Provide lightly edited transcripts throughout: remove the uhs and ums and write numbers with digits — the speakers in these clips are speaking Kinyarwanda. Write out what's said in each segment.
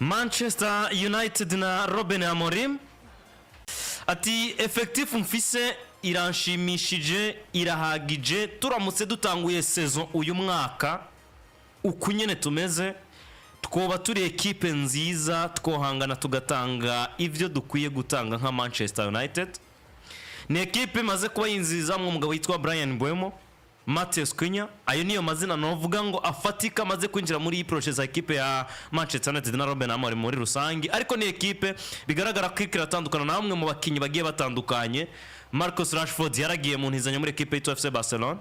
Manchester United na Ruben Amorim ati effective mfise iranshimishije irahagije turamutse dutanguye saison uyu mwaka ukunyene tumeze twoba turi equipe nziza twohangana tugatanga ivyo dukwiye gutanga nka Manchester United. Ni equipe maze kuba yinziza mu mugabo witwa Brian Mbeumo, Matheus Cunha, ayo niyo mazina novuga ngo afatika maze kwinjira muri iyi process equipe ya Manchester United na Ruben Amorim muri rusangi, ariko ni equipe bigaragara ko ikiratandukana na bamwe mu bakinyi bagiye batandukanye. Marcus Rashford yaragiye mu ntizanya muri equipe ya FC Barcelona.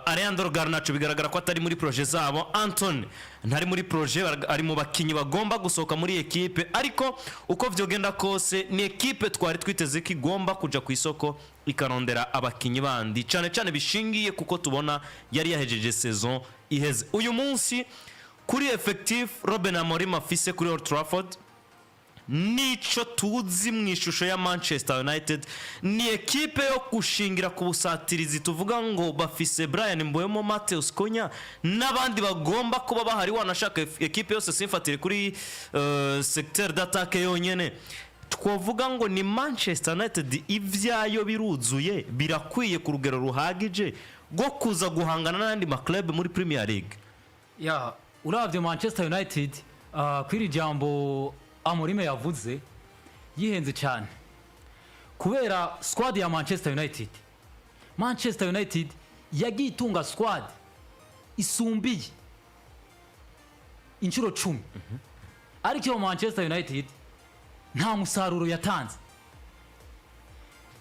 Alejandro Garnacho bigaragara ko atari muri projet zabo. Anton ntari muri projet, ari mu bakinyi bagomba gusohoka muri equipe, ariko uko vyogenda kose ni equipe twari twiteze ko igomba kuja ku isoko ikarondera abakinyi bandi cyane cyane bishingiye kuko tubona yari yahejeje saison iheze. Uyu munsi kuri effective Ruben Amorim afise kuri Old Trafford nico tuzi mu ishusho ya Manchester United ni equipe yo kushingira ku busatirizi, tuvuga ngo bafise Brian Mbeumo, Matheus Cunha n'abandi bagomba kuba bahari. Wanashaka equipe yose simfatire kuri secteur d'attaque yonyene, twovuga ngo ni Manchester United ivyayo biruzuye birakwiye ku rugero ruhagije go kuza guhangana n'andi ma club muri Premier League. Ya uravye Manchester United kwiri jambo Amorim yavuze yihenze cyane kubera squad ya Manchester United yagiye itunga squad isumbiye inshuro 10 ariko Manchester United nta musaruro yatanze,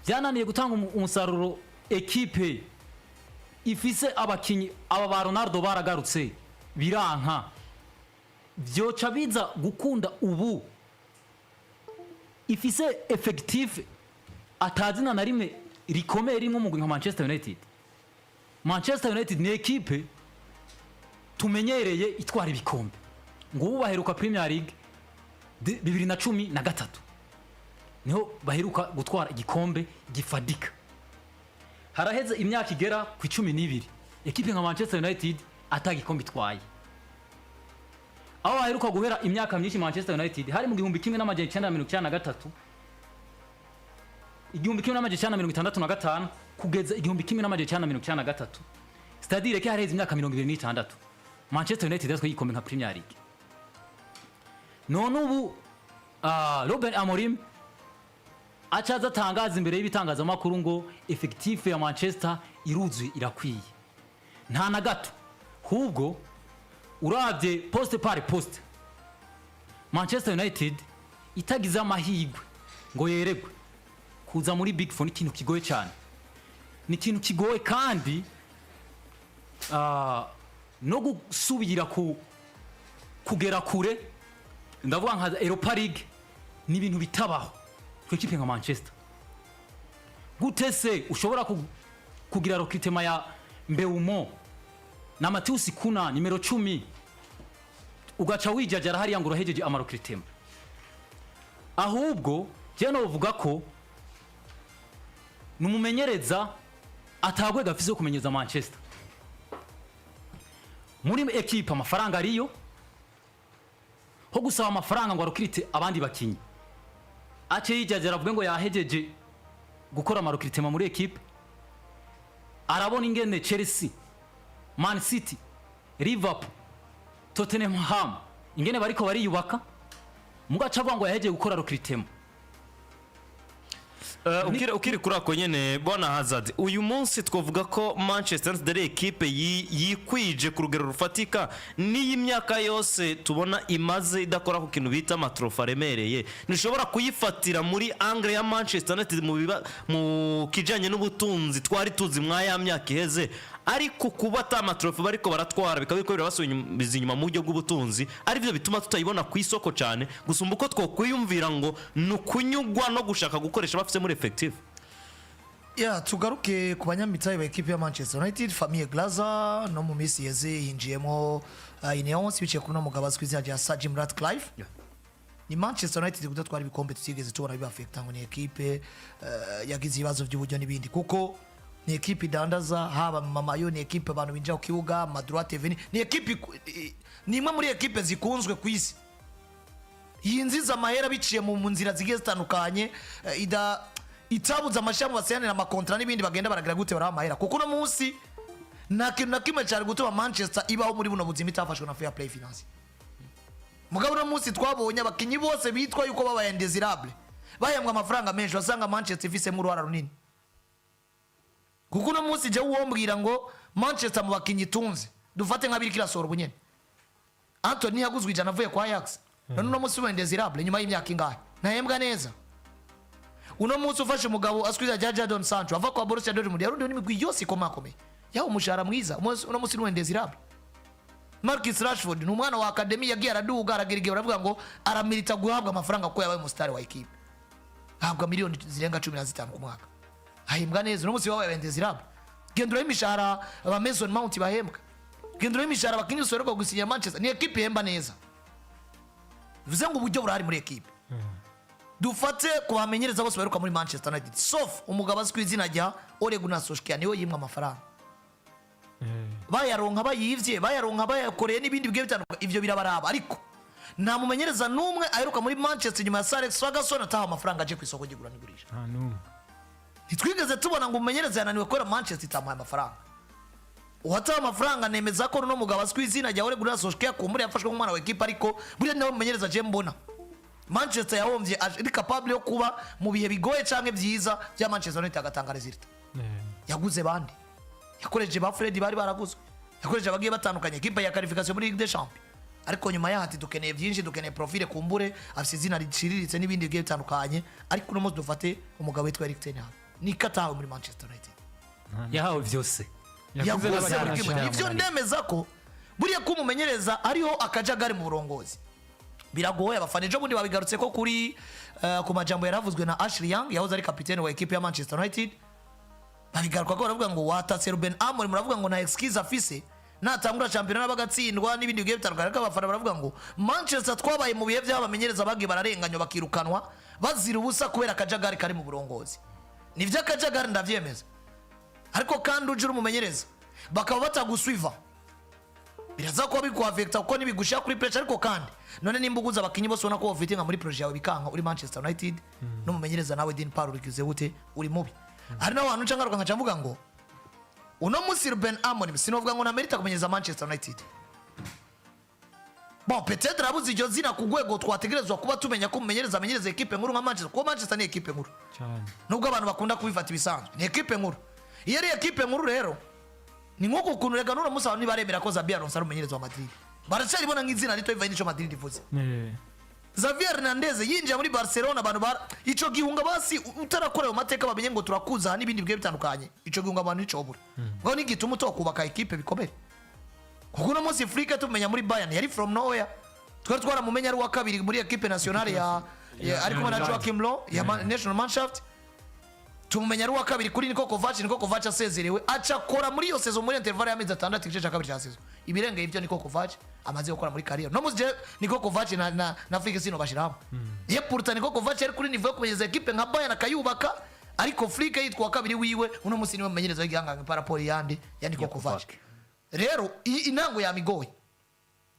byananiye gutanga umusaruro. Equipe ifise abakinyi aba ba Ronaldo baragarutse biranka, vyoca biza gukunda ubu ifise effective atazina na rimwe rikomeye rimwe mu nka Manchester United. Manchester United ni equipe tumenyereye itwara ibikombe, ngo ubu baheruka Premier League 2013 niho baheruka gutwara igikombe gifadika. Haraheze imyaka igera ku 12 equipe nka Manchester United atagikombe itwaye. Aho baheruka guhera imyaka myinshi Manchester United hari mu 1993 1965 kugeza 1993, c'est-à-dire ko hareze imyaka 26 Manchester United yatwaye igikombe nka Premier League. None ubu Ruben Amorim acaza tangaza imbere y'ibitangazamakuru ngo effective ya Manchester iruzuye irakwiye. Nta na gato, hubwo uravye poste par poste Manchester United itagize amahigwe ngo yeregwe kuza muri Big Four. Ni ikintu kigoye cyane, ni ikintu kigoye kandi no gusubira kugera kure, ndavuga nka Europa League ni ibintu bitabaho ku equipe nka Manchester. Gutese ushobora kugira recruitment ya Mbeumo na Matheus Cunha numero 10 ugaca wijajara hari ngo rohejeje amarokritema, ahubwo je no uvuga ko numumenyereza atagwe gafise kumenyeza Manchester muri equipe. Amafaranga ariyo ho gusaba amafaranga ngo arokrite abandi bakinyi, ace yijajara avuga ngo yahejeje gukora amarokritema muri equipe. Arabona ingene Chelsea, Man City, Liverpool, Tottenham ingene bariko bariyubaka, mugaca avuga ngo yahejeje gukora recruitment. Ukiri kurako nyene bwana Hazard, uyu munsi twovuga ko Manchester United ari equipe yikwije ku rugero rufatika. Ni imyaka yose tubona imaze idakora ku kintu bita amatrofa remereye, nishobora kuyifatira muri angle ya Manchester United mu kijanye n'ubutunzi twari tuzi mwaya myaka iheze, ariko kuba atamatrofa bariko baratwara bikabiko birabasubiza inyuma mu buryo bw'ubutunzi, ari byo bituma tutayibona ku isoko cyane gusumba uko twokwiyumvira ngo nukunyugwa no gushaka gukoresha bafise muri effective. Ya tugaruke ku banyamitari ba equipe ya Manchester United. Famille Glazer no mu misi yeze yinjiyemo Ineos bice kuri no mugabazi kwizina rya Sir Jim Ratcliffe. Ni Manchester United kudatwara ibikombe tutigeze tubona biba affecta ngo ni equipe yagize ibibazo by'uburyo n'ibindi, kuko ni ekipe idandaza haba mamayo ni ekipe abantu binjira ku kibuga madroite veni ni ekipe ni imwe muri ekipe zikunzwe ku isi yinziza amahera biciye mu nzira zigiye zitandukanye itabuza amashami baseyanira amakontra n'ibindi bagenda baragira gute baraha amahera kuko no munsi nta kintu na kimwe cyari gutuma Manchester ibaho muri buno buzima itafashwe na fair play finance mugabo no munsi twabonye abakinyi bose bitwa yuko babaye indesirable bayambwa amafaranga menshi wasanga Manchester ifise mu ruhara runini kuko no munsi je uwombwira ngo Manchester mu bakinyi tunze dufate nka biri kirasoro bunyene Anthony yaguzwe ijana avuye kwa Ajax none no munsi w'indesirable nyuma y'imyaka ingahe nahembwa neza uno munsi ufashe umugabo aswiza Jadon Sancho ava kwa Borussia Dortmund yarundi n'imigwi yose ikomakomeye yaho umushahara mwiza uno munsi n'indesirable Marcus Rashford ni umwana wa academy yagiye araduga aragirigera baravuga ngo aramirita guhabwa amafaranga ko yabaye umustari wa equipe ahabwa miliyoni zirenga 15 ku mwaka ahembwa neza no munsi wabaye indesirable gendura imishahara aba Mason Mount bahembwa gendura imishahara bakinyi usoreka gusinya Manchester ni equipe ihemba neza bivuze ngo uburyo burahari muri equipe dufate kubamenyereza bose baruka muri Manchester United sauf umugabo azwi izina rya Ole Gunnar Solskjaer niwe yimwa amafaranga bayaronka bayivye bayaronka bayakoreye n'ibindi bigiye bitandukanye ivyo birabaraba ariko nta mumenyereza numwe aheruka muri Manchester nyuma ya Sir Alex Ferguson ataha amafaranga aje ku isoko gigura n'igurisha ntitwigeze tubona ngo umumenyereza yananiwe kwera Manchester itamuha amafaranga uhataha amafaranga nemeza ko no mugabo azwi izina rya Ole Gunnar Solskjaer kumbure yafashwe nk'umwana wa equipe ariko buriya nawe mumenyereza je mbona Manchester yahomvye ari capable yo kuba mu bihe bigoye canke byiza bya Manchester United agatanga result yaguze bandi yakoreje ba Fred bari baraguzwe yakoreje abagiye batandukanye equipe ya qualification muri Ligue des Champions ariko nyuma yahati dukeneye byinshi dukeneye profile kumbure afise izina riciriritse n'ibindi bigiye bitandukanye ariko no muzi dufate umugabo witwa Erik ten Hag ni katawe muri Manchester United yahawe byose ivyo ndemeza ko buriya ko umumenyereza ariho akajagari mu burongozi biragoye abafana ejo bundi babigarutse ko kuri ku majambo yaravuzwe na Ashley Young yahoze ari kapiteni wa equipe ya Manchester United babigaruka ko baravuga ngo watatse Ruben Amorim muravuga ngo na excuse afise natangura championnat bagatsindwa n'ibindi bigiye bitandukanye ariko abafana baravuga ngo Manchester twabaye mu bihe by'abamenyereza bagiye bararenganywa bakirukanwa bazira ubusa kubera akajagari kari mu burongozi nivyo akajagari ndavyemeza ariko kandi uje umumenyereza bakaba bataguswiva biraza ko bikuafecta uko nibigushya kuri pressure ariko kandi none nimbuguza abakinyi bose ubona ko bafite nka muri projet yawe bikanka uri Manchester United no mumenyereza nawe Dean Parr urikize gute uri mubi hari n'abantu ncangaruka nkaca mvuga ngo uno munsi Ruben Amorim sinovuga ngo namerita kumenyereza Manchester United bon peut-être abuze iryo zina ku rwego twategerezwa kuba tumenya ko mumenyereza amenyereza equipe nkuru nka Manchester kuko Manchester ni equipe nkuru cyane nubwo abantu bakunda kubifata ibisanzwe ni equipe nkuru iyo ari equipe nkuru rero ni nk'uko ukuntu rega none musaba ni baremera ko Xabi Alonso ari umumenyereza wa Madrid baracyari bona nk'izina rito bivaye n'ico Madrid ivuze Xavi Hernandez yinjiye muri Barcelona abantu ico gihunga basi utarakorewe amateka bamenye ngo turakuza n'ibindi bigiye bitandukanye ico gihunga abantu nicobura ngo ni gituma utokubaka equipe bikomere kuko no munsi Afrika tumenya muri Bayern yari from nowhere twari twaramumenya ari wa kabiri muri equipe nationale ya ariko na Joachim Low ya National Mannschaft tumumenya ari wa kabiri kuri Niko Kovac asezerewe aca kora muri yo saison muri interval y'amezi 6 igice cya kabiri cya saison ibirenge ivyo Niko Kovac amaze gukora muri career no muzi Niko Kovac na Afrika sino bashiramo ye pourtant Niko Kovac ari kuri niveau yo kumenyeza equipe nka Bayern akayubaka ariko Afrika yitwa kabiri wiwe uno musi niwe mumenyereza w'igihanga par rapport yandi ya Niko Kovac rero inango ya migoye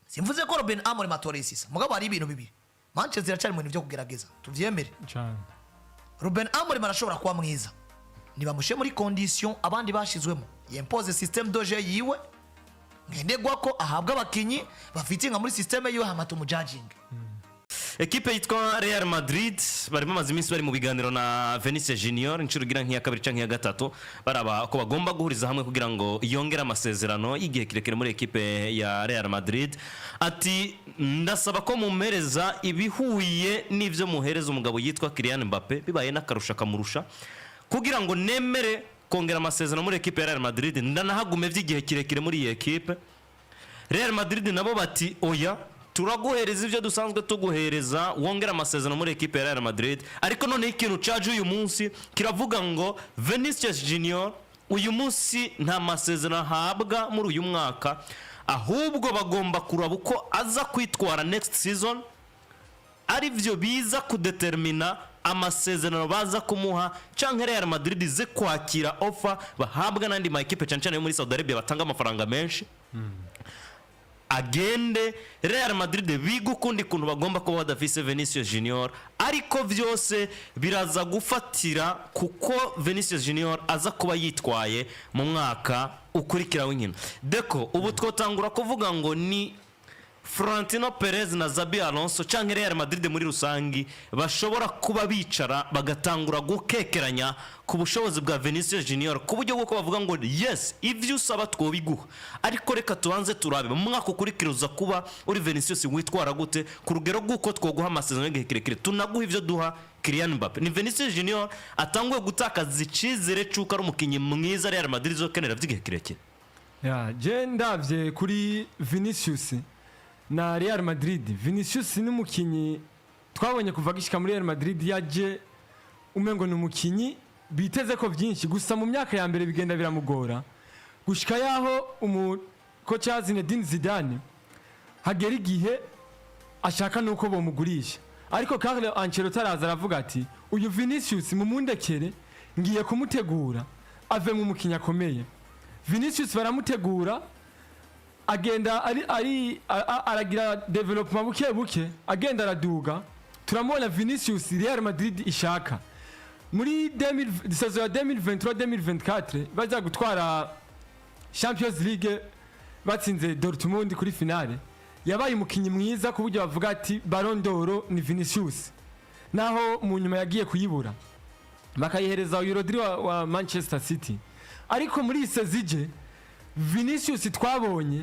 simvuze ko Ruben Amorim atoresisa mugabo ari ibintu bibiri Manchester iracari mu bintu byo kugerageza tuvyemere cyane Ruben Amorim arashobora kuba mwiza nibamushe muri condition abandi bashizwemo yempose système de jeu yiwe ngendegwa ko ahabwa abakinyi bafite nka muri système yiwe hamata mu judging ekipe yitwa Real Madrid bari bamaze iminsi bari mu biganiro na Vinicius Junior inshuro gira nk'iya kabiri canke ya gatatu baraba ko bagomba guhuriza hamwe kugira ngo yongere amasezerano y'igihe kirekire muri ekipe ya Real Madrid ati ndasaba ko mumereza ibihuye n'ivyo muhereza umugabo yitwa Kylian Mbappe bibaye nakarusha kamurusha kugira ngo nemere kongera amasezerano muri ekipe ya Real Madrid ndanahagume vy'igihe kirekire muri iyi ekipe Real Madrid nabo bati oya turaguhereza ivyo dusanzwe tuguhereza wongera amasezerano muri ekipe ya Real Madrid ariko none ikintu caje uyu munsi kiravuga ngo Vinicius Junior uyu munsi nta masezerano habwa muri uyu mwaka ahubwo bagomba kuraba uko aza kwitwara next season ari byo biza kudetermina amasezerano baza kumuha canke Real Madrid ze kwakira offer bahabwa n'andi ma equipe cyane cyane yo muri Saudi Arabia batanga amafaranga menshi agende Real Madrid biga ukundi kuntu bagomba kuba badafise Vinicius Junior, ariko vyose biraza gufatira kuko Vinicius Junior aza kuba yitwaye mu mwaka ukurikira w'inkino. Deko ubu twotangura kuvuga ngo ni Florentino Perez na Xabi Alonso canke Real Madrid muri rusangi bashobora kuba bicara bagatangura gukekeranya ku bushobozi bwa Vinicius Junior ku buryo bwo bavuga ngo yes ivyo usaba twobiguha, ariko reka tubanze turabe mu mwaka ukurikira kuba uri Vinicius witwara gute ku rugero rw'uko twoguha amasezerano y'igihe kirekire tunaguha ivyo duha Kylian Mbappe. Ni Vinicius Junior atanguye gutakaza icizere cy'uko ari umukinyi mwiza Real Madrid zo kenera vy'igihe kirekire. Je ndavye kuri Vinicius na Real Madrid. Vinicius ni umukinyi twabonye kuva gishika muri Real Madrid yaje umengo ni umukinyi biteze ko byinshi, gusa mu myaka ya mbere bigenda biramugora gushika yaho umukocha Zinedine Zidane hagera igihe ashaka nuko bomugurisha, ariko Carlo Ancelotti araza aravuga ati uyu Vinicius mumundekere ngiye kumutegura ave mu mukinyi akomeye. Vinicius baramutegura agenda aragira development buke buke agenda araduga, turamubona Vinicius Real Madrid ishaka muri 2023-2024 baza gutwara Champions League batsinze Dortmund kuri finale, yabaye umukinyi mwiza ku buryo bavuga ati Ballon d'Or ni Vinicius, naho mu nyuma yagiye kuyibura bakayihereza Rodri wa Manchester City. Ariko muri sezije Vinicius twabonye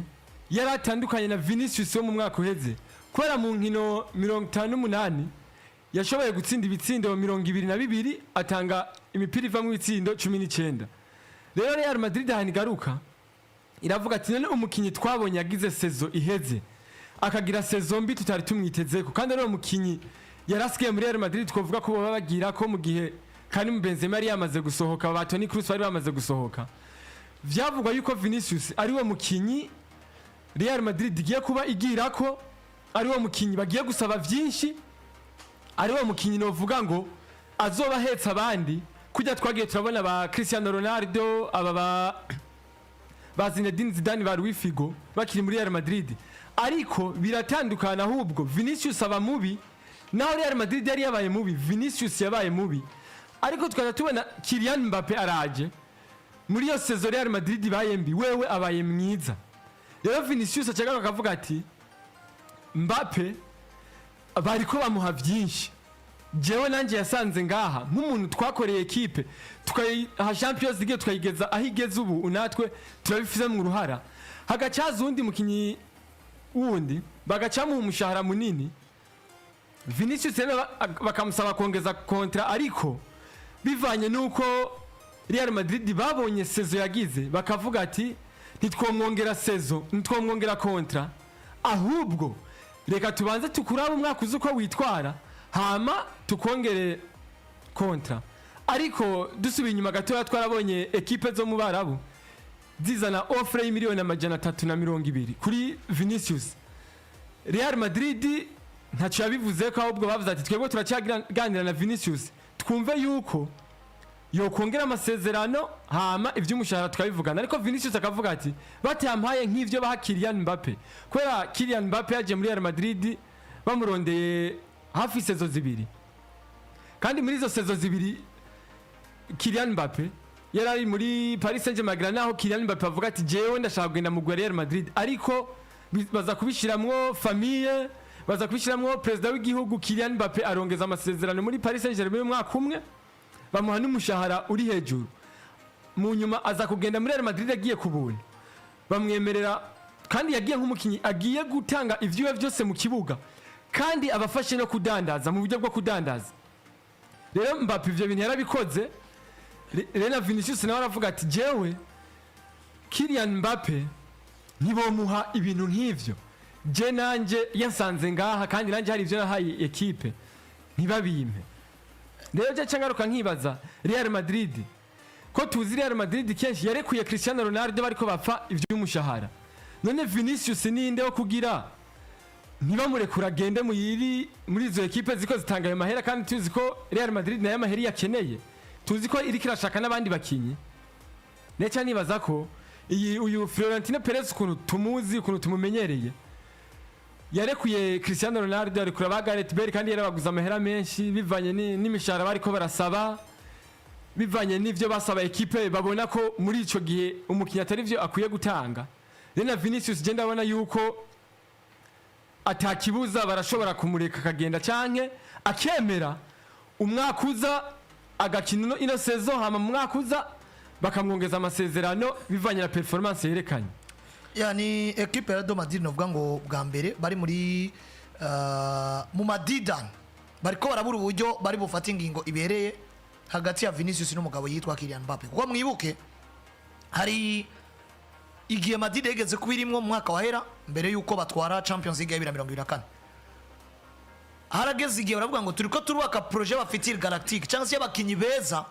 yaratandukanye na Vinicius wo mu mwaka uheze, kwera mu nkino 58 yashoboye gutsinda ibitsindo 22 atanga imipira iva mu bitsindo 19. Rero Real Madrid hanigaruka iravuga ati none umukinyi twabonye yagize sezo iheze akagira sezo mbi tutari tumwitezeko, kandi rero umukinyi yarasikiye muri Real Madrid twovuga ko baba bagira ko mu gihe Karim Benzema yari yamaze gusohoka, ba Toni Kroos bari bamaze gusohoka, vyavugwa yuko Vinicius ari we mukinyi Real Madrid igiye kuba igira ko ari we mukinyi bagiye gusaba vyinshi, ari we mukinyi novuga ngo azoba hetsa abandi kujya twagiye turabona ba Cristiano Ronaldo aba ba Zinedine Zidane ba Luis Figo bakiri muri Real Madrid, ariko biratandukana ahubwo Vinicius aba mubi naho Real Madrid yari yabaye mubi, Vinicius yabaye mubi. Ariko twara tubona Kylian Mbappe araje muri yo sezo Real Madrid bayembi wewe abaye mwiza. Rero Vinicius acagaruka akavuga ati Mbappe bariko bamuha byinshi, jewe nanje yasanze ngaha nk'umuntu twakoreye equipe tukayiha Champions League tukayigeza ahigeze ubu unatwe turabifise mu ruhara, hagacaza undi mukinyi wundi bagacamu umushahara munini. Vinicius rero bakamusaba kongeza kontra, ariko bivanye nuko Real Madrid babonye sezo yagize bakavuga ati ntitwomwongera sezo ntitwomwongera kontra, ahubwo reka tubanze tukuraba umwaka uzuko witwara hama tukongere kontra. Ariko dusubiye inyuma gato twarabonye equipe zo mu Barabu zizana offre y'imiliyoni 320 kuri Vinicius. Real Madrid ntacyo yabivuze ko ahubwo bavuze ati twebwe turacyaganira na Vinicius twumve yuko yokongera amasezerano hama ivy'umushahara tukabivugana, ariko Vinicius akavuga ati batampaye nk'ivyo baha Kylian Mbappe, kwera Kylian Mbappe yaje muri Real Madrid bamurondeye hafi sezo zibiri, kandi muri izo sezo zibiri Kylian Mbappe yarari muri Paris Saint-Germain, naho Kylian Mbappe avuga ati jewe ndashaka kugenda mu Real Madrid, ariko baza kubishiramwo famille, baza kubishiramwo president w'igihugu. Kylian Mbappe arongeza amasezerano muri Paris Saint-Germain umwaka umwe bamuha n'umushahara uri hejuru, mu nyuma aza kugenda muri Real Madrid agiye kubuntu bamwemerera, kandi yagiye nk'umukinyi agiye gutanga ivyiwe byose mu kibuga, kandi abafashe no kudandaza mu buryo bwo kudandaza. Rero Mbappe ivyo bintu yarabikoze. Rero na Vinicius nawe aravuga ati jewe Kylian Mbappe ntibomuha ibintu nk'ivyo, je nanje yansanze ngaha kandi nanje hari ivyo nahaye equipe ntibabimpe. Rero je cangaruka nkibaza Real Madrid ko tuzi Real Madrid kenshi yarekuye Cristiano Ronaldo bariko bapfa ivy'umushahara, none Vinicius ninde wo kugira ntibamurekura agende muri izo ekipe ziko zitanga ayo mahera kandi tuzi ko Real Madrid nayo mahera yakeneye tuzi ko iri kirashaka n'abandi bakinyi neca nibaza ko uyu Florentino Perez ukuntu tumuzi ukuntu tumumenyereye yarekuye Cristiano Ronaldo arekura ba Gareth Bale kandi yarabaguza amahera menshi bivanye n'imishahara bariko barasaba bivanye n'ivyo basaba ekipe babona ko muri ico gihe umukinnyi atari vyo akwiye gutanga rena Vinicius je ndabona yuko atakibuza barashobora kumureka akagenda canke akemera umwaka uza agakino ino saison hama mu mwaka uza bakamwongeza amasezerano bivanye na performance yerekanye. Yani equipe ya Madrid novuga ngo bwa mbere bari muri mu madidan bariko barabura uburyo bari bufata ingingo ibereye hagati ya Vinicius n'umugabo yitwa Kylian Mbappe kuko mwibuke hari igihe Madrid yegeze kubirimwo mu mwaka wahera mbere yuko batwara Champions League ya 2024 harageze igihe baravuga ngo turiko turubaka projet bafitira Galactic cyangwa se abakinyi beza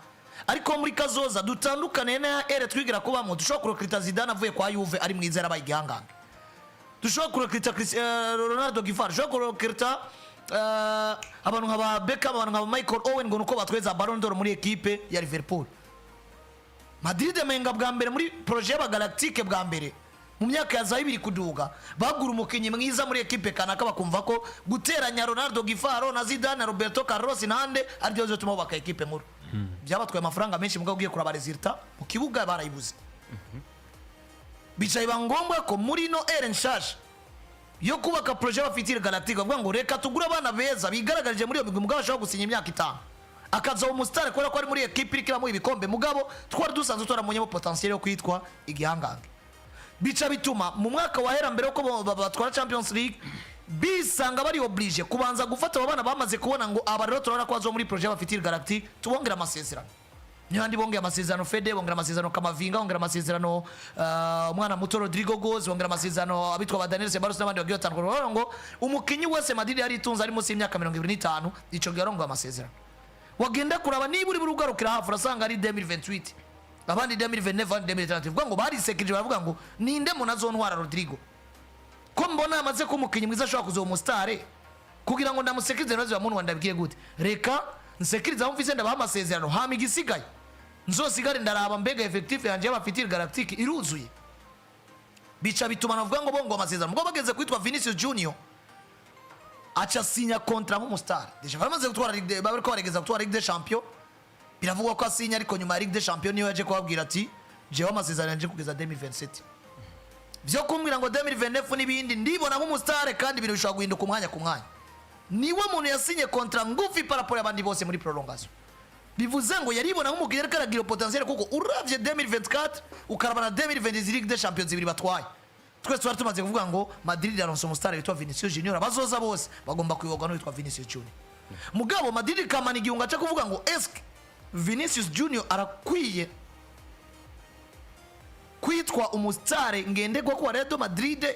ariko muri kazoza dutandukane na ere twigira kubamo dushobora kurokrita Zidane avuye kwa Juve ari mwizera abayigangange dushobora kurokrita Ronaldo Gifar dushobora kurokrita abantu nk'aba Beckham abantu nk'aba Michael Owen ngo nuko batweza Ballon d'Or muri equipe ya Liverpool. Madrid menga bwa mbere muri projet y'aba Galactique bwa mbere mu myaka ya za 2 kuduga bagura umukinyi mwiza muri equipe kanaka bakumva ko guteranya Ronaldo Gifaro na Zidane na Roberto Carlos nande aryo zo tuma baka equipe nkuru byabatwaye amafaranga menshi mugabo ugiye kuraba resultat mu kibuga barayibuze bicaye bangombwa ko muri no Eren Charge yo kubaka projet bafitira Galactique bavuga ngo reka tugura abana beza bigaragarije muri iyo migwi mugabo ashobora gusinya imyaka 5 akaza umustar ko ari muri equipe irikiramo ibikombe mugabo twari dusanzwe twaramunye potentiel yo kwitwa igihangange bica bituma mu mwaka wahera mbere ko batwara Champions League bisanga bari oblige kubanza gufata abana bamaze kubona ngo aba rero turabona ko bazo muri projet bafitira Galactique tubongera amasezerano nyandi bongera amasezerano Fede bongera amasezerano Kamavinga bongera amasezerano umwana muto Rodrigo Goes bongera amasezerano abitwa ba Daniel Ceballos n'abandi bagiye batandukanye ngo umukinyi wese Madrid yari itunze ari munsi y'imyaka 25 ico gihe amasezerano wagenda kuraba niba uri burugarukira hafu urasanga ari 2028 abandi 2029 2030 vuga ngo bari sekirije baravuga ngo ninde munazonwara Rodrigo ko mbona amaze ko umukinyi mwiza ashobora kuzo umustare kugira ngo ndamusekirize nazo ya muntu wandabwiye gute reka nsekiriza aho mfise ndabaha amasezerano hama igisigaye nzosigare ndaraba mbega effectif yanje y'abafitira Galactique iruzuye bica bituma navuga ngo bongo amasezerano ngo bageze kwitwa Vinicius Junior acha sinya kontra nk'umustar deja bamaze gutwara Ligue bariko baregeza gutwara Ligue des Champions biravugwa ko asinya ariko nyuma ya Ligue des Champions niyo yaje kubabwira ati jewe amasezerano yanje kugeza 2027 byo kumbwira ngo 2029 n'ibindi ndibona nk'umustar kandi ibintu bishobora guhinduka umwanya ku mwanya niwe muntu yasinye kontra ngufi paraporo y'abandi bose muri prolongation bivuze ngo yaribona nk'umugire ariko aragira potentiel kuko uravye 2024 ukarabana 2026 Ligue des Champions zibiri batwaye twese twari tumaze kuvuga ngo Madrid yaronse umustar witwa Vinicius Junior abazoza bose bagomba kwibogwa no witwa Vinicius Junior mugabo Madrid kamana igihunga cyo kuvuga ngo eske Vinicius Junior arakwiye kwitwa umustare ngendegwa ko Real Madrid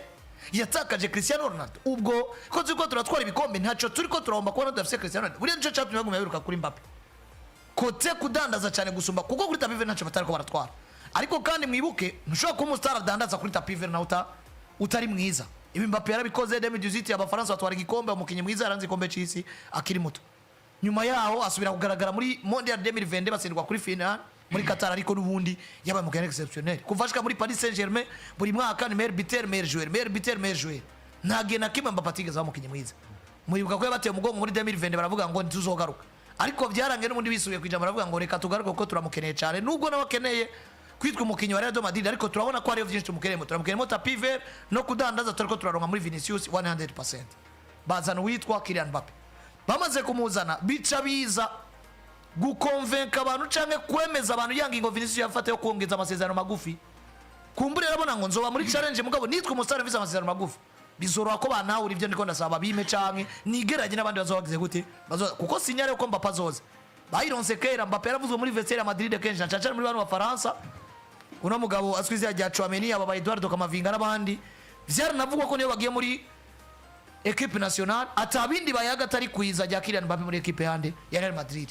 yatakaje Cristiano Ronaldo ubwo ko turiko turatwara ibikombe ntaco turiko turahomba kubona dufise Cristiano Ronaldo buriya nico cyatumye baguma biruka kuri Mbappe kote kudandaza cyane gusumba kuko kuri tapive ntaco batariko baratwara ariko kandi mwibuke ntushobora kuba umustar adandaza kuri tapive na utari mwiza ibi Mbappe yarabikoze 2018 abafaransa batwara igikombe umukinyi mwiza yaranze igikombe cy'isi akiri muto nyuma yaho asubira kugaragara muri Mondial 2022 batsindwa kuri final muri Qatar ariko nubundi yabaye mugane exceptionnel kuvashika muri Paris Saint-Germain buri mwaka ni meilleur buteur meilleur joueur ntage na kimwe Mbappe atigeze bamukinye mwiza muribuka ko yabateye umugongo muri 2022 baravuga ngo ntuzogaruka ariko byarange n'ubundi bisubiye kwijambo baravuga ngo reka tugaruke kuko turamukeneye cyane nubwo nabakeneye kwitwa umukinyi wa Real Madrid ariko turabona ko ari byinshi tumukeneye tapi vert no kudandaza turiko turaronka muri Vinicius 100% bazana witwa Kylian Mbappe bamaze kumuzana bica biza gukonvenka abantu canke kwemeza abantu yangi ngo Vinicius yafate yo kongeza amasezerano magufi kumbure rabona ngo nzoba muri challenge mugabo nitwe umusare visa amasezerano magufi bizoroha ko banawe urivyo ndiko ndasaba bime canke nigeranye n'abandi bazobagize gute kuko sinyare ko Mbappe azoza bayironse kera Mbappe yaravuzwe muri vestiaire ya Madrid kenshi cyane muri bano bafaransa uno mugabo aswize ya Chouameni aba Eduardo Kamavinga n'abandi vyari navugwa ko niyo bagiye muri equipe nationale atabindi bayaga atari kwiza rya Kylian Mbappe muri equipe yande ya Real Madrid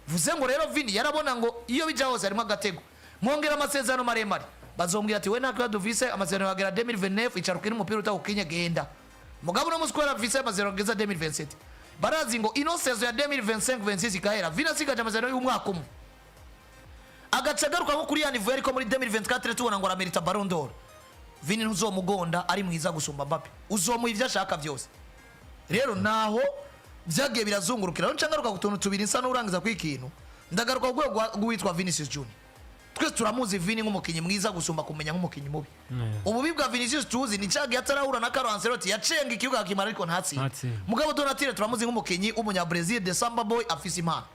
vuze ngo rero Vini yarabona ngo iyo bija hose harimo agatego mwongera amasezerano maremare bazombwira ati we nakwa duvise amasezerano yagera 2029 icarukira umupira utakukinye genda mugabo no muskwera visa mazero ngeza 2027 barazi ngo ino sezo ya 2025-26 ikahera Vina sigaje amazero y'umwaka umwe agacagaruka nko kuri ya niveau ariko muri 2024 tubona ngo aramerita Ballon d'Or. Vini ntuzomugonda ari mwiza gusumba Mbappe, uzomuha ivyo ashaka vyose. Rero naho vyagiye birazungurukira rero ncangaruka kutuntu tubiri nsa n'urangiza kwikintu ndagaruka kugwe guwitwa Vinicius Junior. Twese turamuzi Vini nk'umukinyi mwiza gusumba kumenya nk'umukinyi mubi. Ububi bwa Vinicius tuzi ni cyagiye atarahura na Carlo Ancelotti yacenga ikibuga kimara ariko ntatsi. Mugabo Donatille turamuzi nk'umukinyi umunya Brazil de Samba boy afise impano.